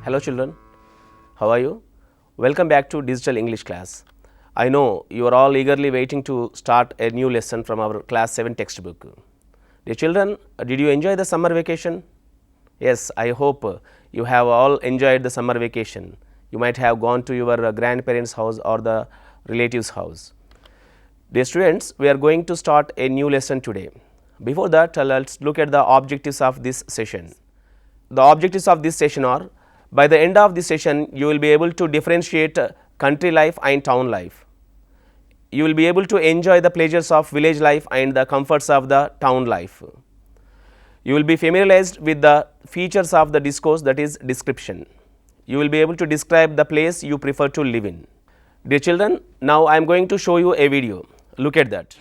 Hello children, how are you? Welcome back to Digital English class. I know you are all eagerly waiting to start a new lesson from our class 7 textbook. Dear children, did you enjoy the summer vacation? Yes, I hope you have all enjoyed the summer vacation. You might have gone to your grandparents' house or the relatives' house. Dear students, we are going to start a new lesson today. Before that, let's look at the objectives of this session. The objectives of this session are, by the end of this session, you will be able to differentiate country life and town life. You will be able to enjoy the pleasures of village life and the comforts of the town life. You will be familiarized with the features of the discourse, that is description. You will be able to describe the place you prefer to live in. Dear children, now I am going to show you a video. Look at that.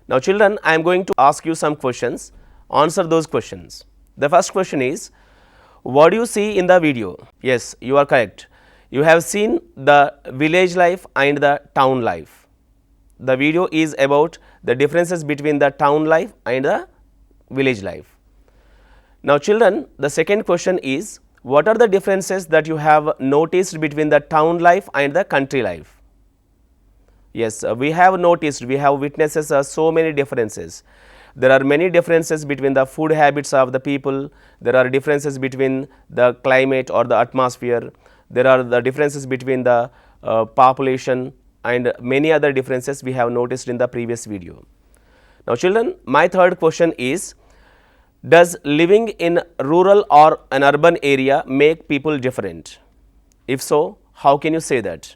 Now children, I am going to ask you some questions, answer those questions. The first question is, what do you see in the video? Yes, you are correct. You have seen the village life and the town life. The video is about the differences between the town life and the village life. Now children, the second question is, what are the differences that you have noticed between the town life and the country life? Yes, we have noticed, we have witnesses so many differences. There are many differences between the food habits of the people, there are differences between the climate or the atmosphere, there are the differences between the population and many other differences we have noticed in the previous video. Now children, my third question is, does living in rural or an urban area make people different? If so, how can you say that?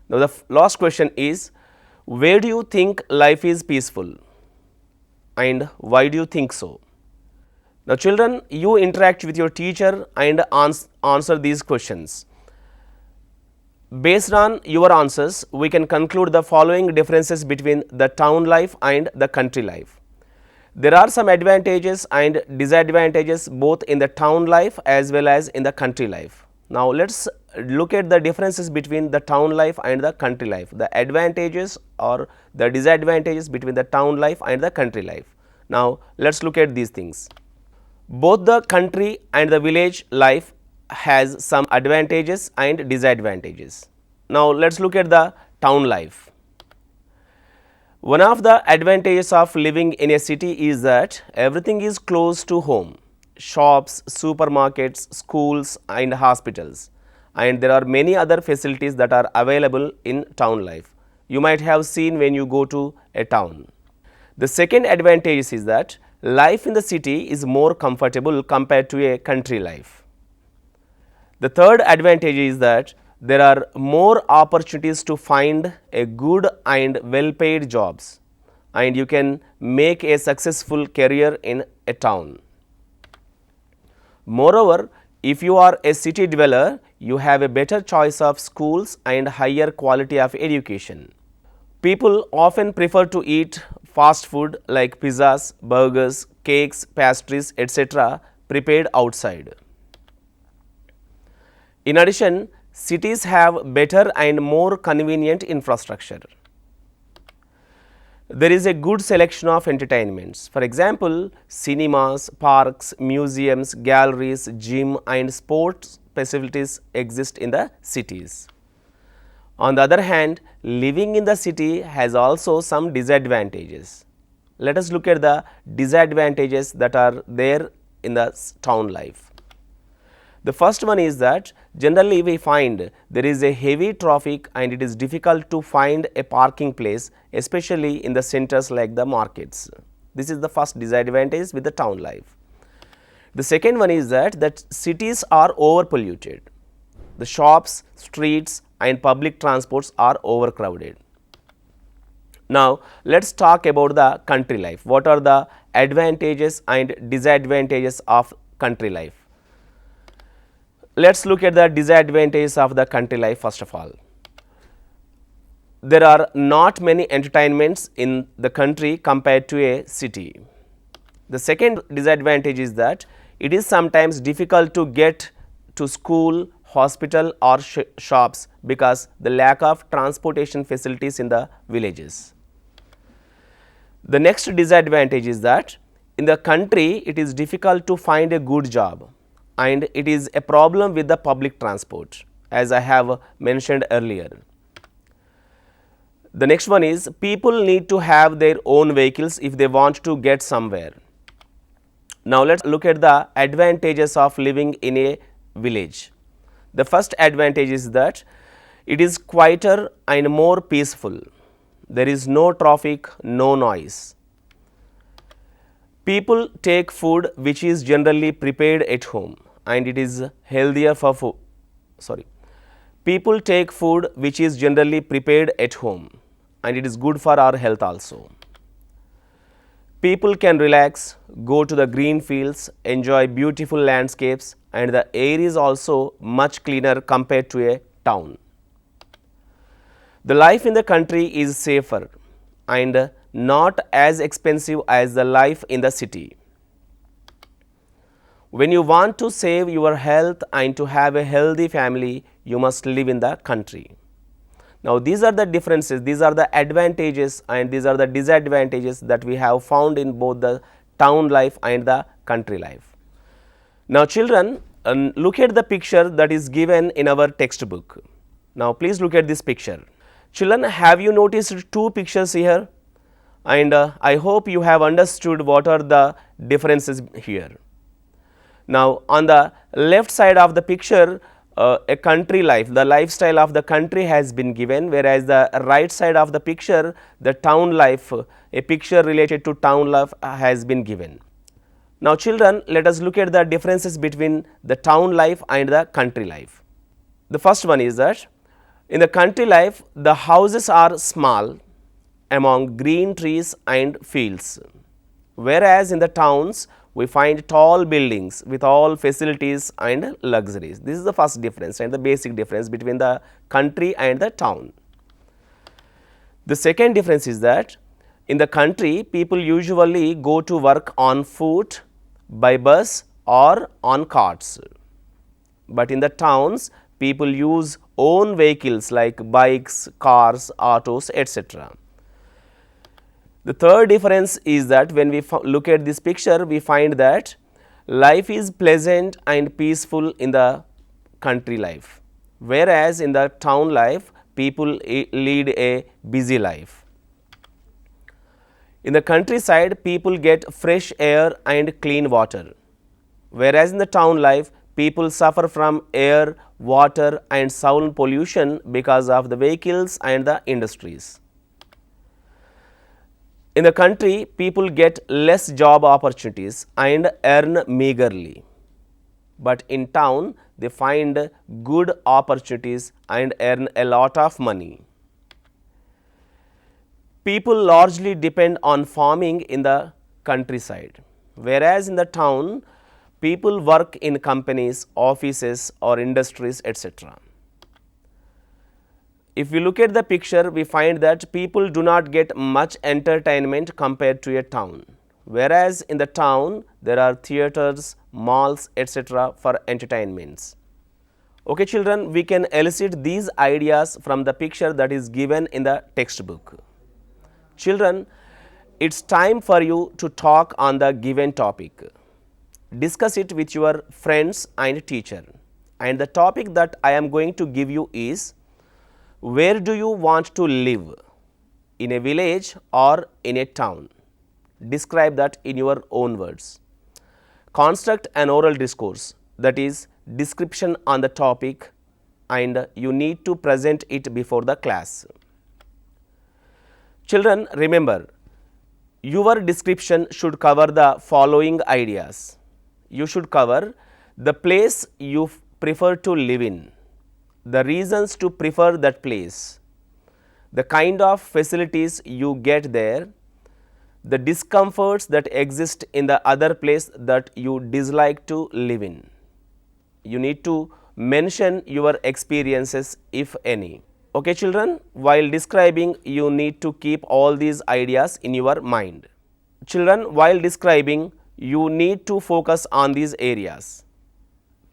Now the last question is, where do you think life is peaceful and why do you think so? Now children, you interact with your teacher and answer these questions. Based on your answers, we can conclude the following differences between the town life and the country life. There are some advantages and disadvantages both in the town life as well as in the country life. Now let us look at the differences between the town life and the country life, the advantages or the disadvantages between the town life and the country life. Now let us look at these things. Both the country and the village life has some advantages and disadvantages. Now let us look at the town life. One of the advantages of living in a city is that everything is close to home, shops, supermarkets, schools and hospitals, and there are many other facilities that are available in town life. You might have seen when you go to a town. The second advantage is that life in the city is more comfortable compared to a country life. The third advantage is that there are more opportunities to find a good and well paid jobs and you can make a successful career in a town. Moreover, if you are a city dweller, you have a better choice of schools and higher quality of education. People often prefer to eat fast food like pizzas, burgers, cakes, pastries, etc. prepared outside. In addition, cities have better and more convenient infrastructure. There is a good selection of entertainments. For example, cinemas, parks, museums, galleries, gym and sports facilities exist in the cities. On the other hand, living in the city has also some disadvantages. Let us look at the disadvantages that are there in the town life. The first one is that generally we find there is a heavy traffic and it is difficult to find a parking place, especially in the centers like the markets. This is the first disadvantage with the town life. The second one is that cities are overpolluted. The shops, streets and public transports are overcrowded. Now let us talk about the country life. What are the advantages and disadvantages of country life? Let us look at the disadvantages of the country life first of all. There are not many entertainments in the country compared to a city. The second disadvantage is that it is sometimes difficult to get to school, hospital or shops because the lack of transportation facilities in the villages. The next disadvantage is that in the country it is difficult to find a good job and it is a problem with the public transport, as I have mentioned earlier. The next one is people need to have their own vehicles if they want to get somewhere. Now let us look at the advantages of living in a village. The first advantage is that it is quieter and more peaceful. There is no traffic, no noise. People take food which is generally prepared at home and it is healthier for food. People take food which is generally prepared at home and it is good for our health also. People can relax, go to the green fields, enjoy beautiful landscapes and the air is also much cleaner compared to a town. The life in the country is safer and not as expensive as the life in the city. When you want to save your health and to have a healthy family, you must live in the country. Now, these are the differences, these are the advantages and these are the disadvantages that we have found in both the town life and the country life. Now, children, look at the picture that is given in our textbook. Now, please look at this picture. Children, have you noticed two pictures here? And I hope you have understood what are the differences here. Now, on the left side of the picture, a country life, the lifestyle of the country has been given, whereas the right side of the picture, the town life, a picture related to town life has been given. Now, children, let us look at the differences between the town life and the country life. The first one is that in the country life, the houses are small among green trees and fields, whereas in the towns, we find tall buildings with all facilities and luxuries. This is the first difference and the basic difference between the country and the town. The second difference is that in the country, people usually go to work on foot, by bus or on carts. But in the towns, people use own vehicles like bikes, cars, autos, etc. The third difference is that when we look at this picture, we find that life is pleasant and peaceful in the country life, whereas in the town life, people lead a busy life. In the countryside, people get fresh air and clean water, whereas in the town life, people suffer from air, water and sound pollution because of the vehicles and the industries. In the country, people get less job opportunities and earn meagerly, but in town, they find good opportunities and earn a lot of money. People largely depend on farming in the countryside, whereas in the town, people work in companies, offices or industries, etc. If we look at the picture, we find that people do not get much entertainment compared to a town, whereas in the town, there are theatres, malls, etc. for entertainments. Okay, children, we can elicit these ideas from the picture that is given in the textbook. Children, it's time for you to talk on the given topic. Discuss it with your friends and teacher. And the topic that I am going to give you is, where do you want to live? In a village or in a town? Describe that in your own words. Construct an oral discourse, that is description on the topic, and you need to present it before the class. Children, remember, your description should cover the following ideas. You should cover the place you prefer to live in, the reasons to prefer that place, the kind of facilities you get there, the discomforts that exist in the other place that you dislike to live in. You need to mention your experiences, if any. Okay, children, while describing, you need to keep all these ideas in your mind. Children, while describing, you need to focus on these areas.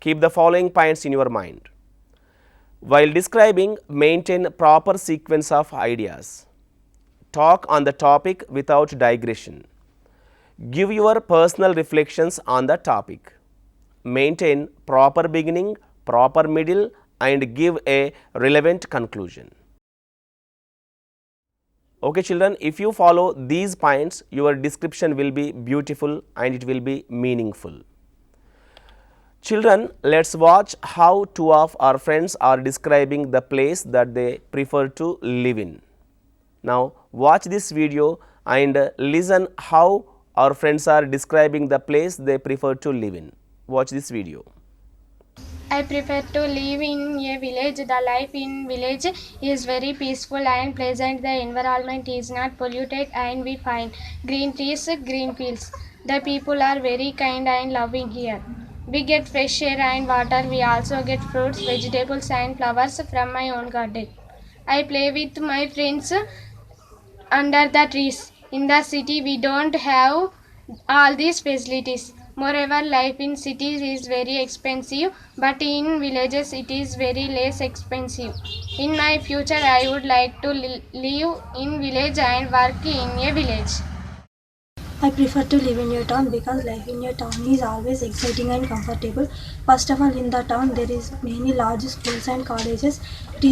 Keep the following points in your mind. While describing, maintain proper sequence of ideas. Talk on the topic without digression. Give your personal reflections on the topic. Maintain proper beginning, proper middle, and give a relevant conclusion. Okay, children, if you follow these points, your description will be beautiful and it will be meaningful. Children, let's watch how two of our friends are describing the place that they prefer to live in. Now, watch this video and listen how our friends are describing the place they prefer to live in. Watch this video. I prefer to live in a village. The life in village is very peaceful and pleasant. The environment is not polluted and we find green trees, green fields. The people are very kind and loving here. We get fresh air and water. We also get fruits, vegetables and flowers from my own garden. I play with my friends under the trees. In the city, we don't have all these facilities. Moreover, life in cities is very expensive, but in villages it is very less expensive. In my future, I would like to live in village and work in a village. I prefer to live in a town because life in a town is always exciting and comfortable. First of all, in the town there is many large schools and colleges. It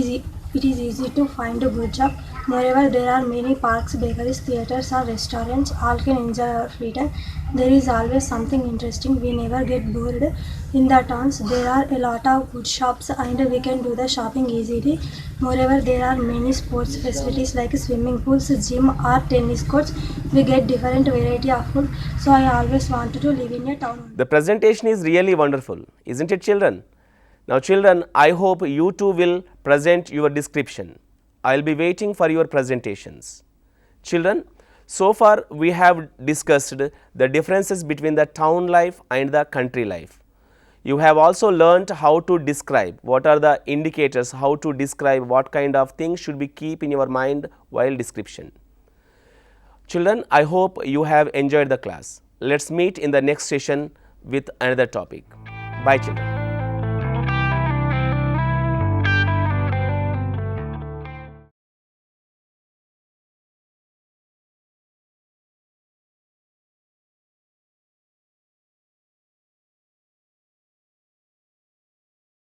is easy to find a good job. Moreover, there are many parks, bakeries, theaters, or restaurants. All can enjoy our free time. There is always something interesting. We never get bored. In the towns, there are a lot of good shops and we can do the shopping easily. Moreover, there are many sports facilities like swimming pools, gym, or tennis courts. We get different variety of food. So I always wanted to live in a town. The presentation is really wonderful, isn't it, children? Now, children, I hope you too will present your description. I will be waiting for your presentations. Children, so far we have discussed the differences between the town life and the country life. You have also learnt how to describe, what are the indicators, how to describe what kind of things should be keep in your mind while description. Children, I hope you have enjoyed the class. Let's meet in the next session with another topic. Bye, children.